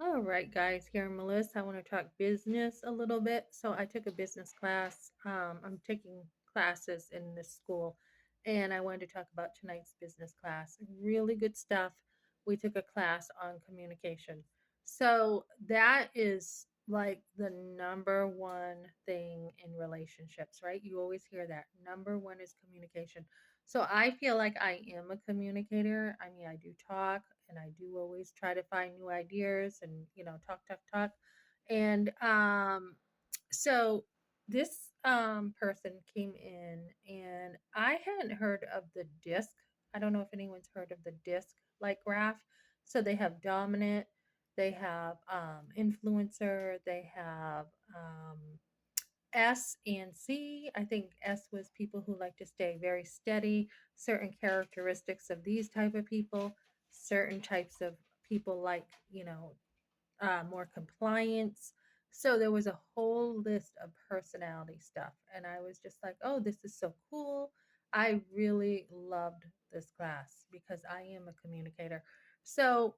All right, guys, here Melissa. I want to talk business a little bit. So I took a business class. I'm taking classes in this school, and I wanted to talk about tonight's business class. Really good stuff. We took a class on communication. So that is like the number one thing in relationships, right? You always hear that. Number one is communication. So I feel like I am a communicator. I mean, I do talk and I do always try to find new ideas and, talk, talk, talk. And so this person came in and I hadn't heard of the disc. I don't know if anyone's heard of the disc like graph. So they have dominant, they have influencer, they have S and C. I think S was people who like to stay very steady, certain characteristics of these type of people, certain types of people like, more compliance. So there was a whole list of personality stuff. And I was just like, oh, this is so cool. I really loved this class because I am a communicator. So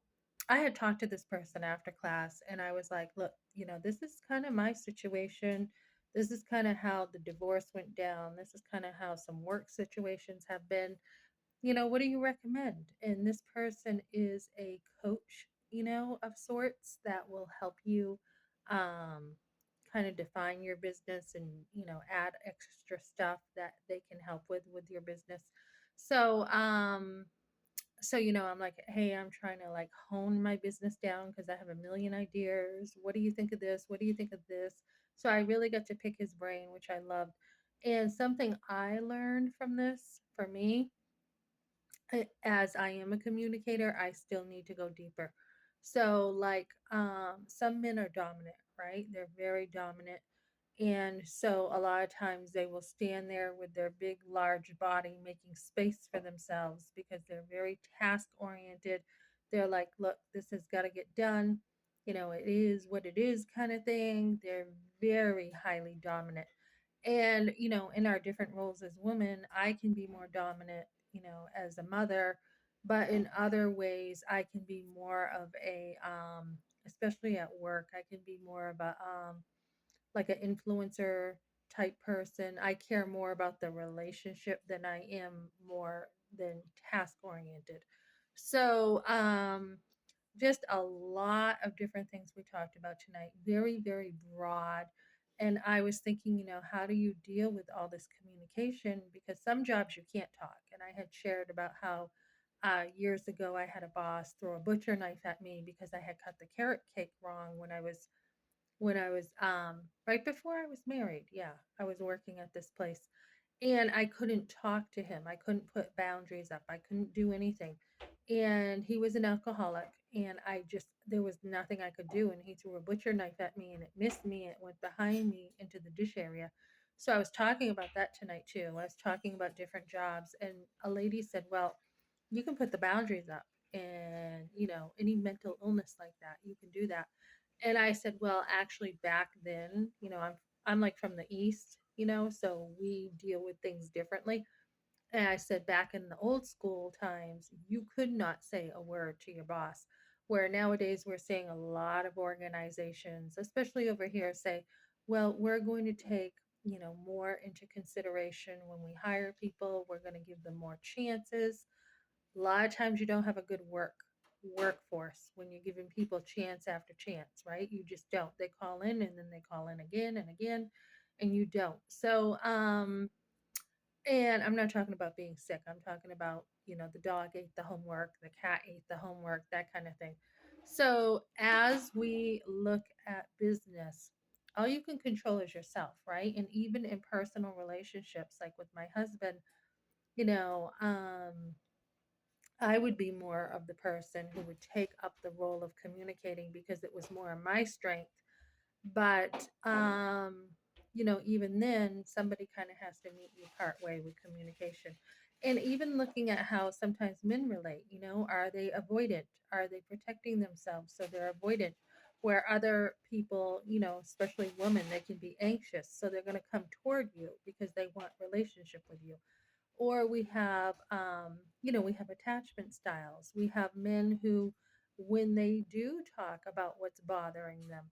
I had talked to this person after class and I was like, look, this is kind of my situation. This is kind of how the divorce went down. This is kind of how some work situations have been. What do you recommend? And this person is a coach, of sorts that will help you um, kind of define your business and, add extra stuff that they can help with your business. So, I'm like, hey, I'm trying to like hone my business down because I have a million ideas. What do you think of this? What do you think of this? So I really got to pick his brain, which I loved. And something I learned from this for me as I am a communicator, I still need to go deeper. So, like, some men are dominant, right? They're very dominant. And so, a lot of times, they will stand there with their big, large body making space for themselves because they're very task oriented. They're like, look, this has got to get done. It is what it is, kind of thing. They're very highly dominant. And, in our different roles as women, I can be more dominant, as a mother, but in other ways, I can be more of especially at work, I can be more of like an influencer type person. I care more about the relationship than I am more than task oriented. So, just a lot of different things we talked about tonight. Very, very broad. And I was thinking, how do you deal with all this communication? Because some jobs you can't talk. And I had shared about how years ago I had a boss throw a butcher knife at me because I had cut the carrot cake wrong when I was right before I was married. Yeah, I was working at this place and I couldn't talk to him. I couldn't put boundaries up. I couldn't do anything. And he was an alcoholic and there was nothing I could do and he threw a butcher knife at me and it missed me and it went behind me into the dish area. So I was talking about that tonight too. I was talking about different jobs and a lady said, "Well, you can put the boundaries up and any mental illness like that you can do that." And I said, well, actually back then, I'm like from the east, so we deal with things differently. And I said, back in the old school times, you could not say a word to your boss, where nowadays we're seeing a lot of organizations, especially over here, say, well, we're going to take more into consideration when we hire people. We're going to give them more chances. A lot of times you don't have a good workforce when you're giving people chance after chance, right? You just don't. They call in and then they call in again and again, and you don't. So, and I'm not talking about being sick. I'm talking about, the dog ate the homework, the cat ate the homework, that kind of thing. So, as we look at business, all you can control is yourself, right? And even in personal relationships, like with my husband, you know, um, I would be more of the person who would take up the role of communicating because it was more of my strength. But even then, somebody kind of has to meet you part way with communication. And even looking at how sometimes men relate, are they avoidant? Are they protecting themselves so they're avoidant? Where other people, especially women, they can be anxious, so they're going to come toward you because they want relationship with you. Or we have attachment styles. We have men who when they do talk about what's bothering them,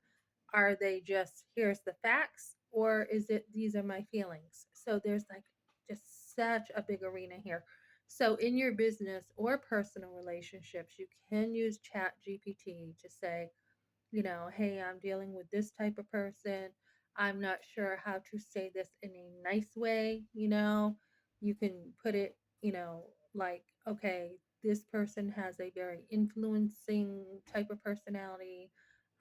are they just, here's the facts, or is it, these are my feelings? So there's like just such a big arena here. So in your business or personal relationships, you can use Chat GPT to say, hey, I'm dealing with this type of person. I'm not sure how to say this in a nice way. You can put it, like, okay, this person has a very influencing type of personality.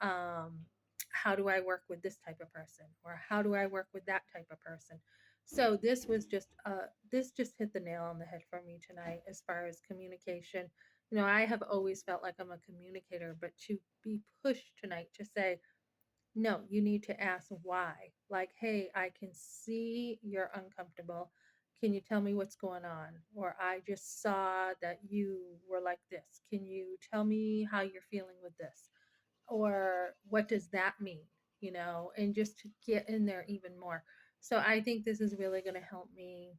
Um, how do I work with this type of person? Or how do I work with that type of person? So this just hit the nail on the head for me tonight as far as communication. I have always felt like I'm a communicator, but to be pushed tonight to say, no, you need to ask why. Like, hey, I can see you're uncomfortable. Can you tell me what's going on? Or I just saw that you were like this. Can you tell me how you're feeling with this? Or what does that mean? And just to get in there even more. So I think this is really going to help me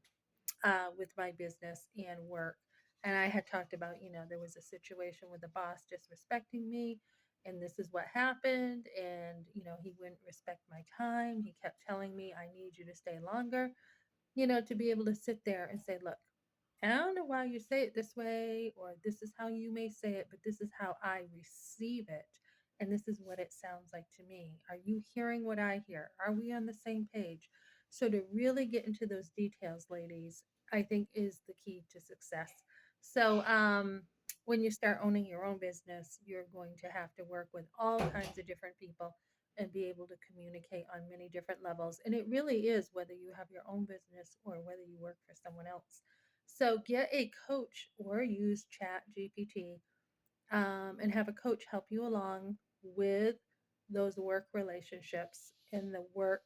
with my business and work. And I had talked about, there was a situation with the boss disrespecting me, and this is what happened. And, he wouldn't respect my time. He kept telling me, I need you to stay longer, to be able to sit there and say, look, I don't know why you say it this way, or this is how you may say it, but this is how I receive it. And this is what it sounds like to me. Are you hearing what I hear? Are we on the same page? So, to really get into those details, ladies, I think is the key to success. So, when you start owning your own business, you're going to have to work with all kinds of different people and be able to communicate on many different levels. And it really is whether you have your own business or whether you work for someone else. So get a coach or use Chat GPT, and have a coach help you along with those work relationships and the work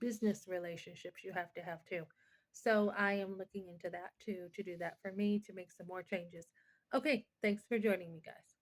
business relationships you have to have too. So I am looking into that too, to do that for me to make some more changes. Okay, thanks for joining me, guys.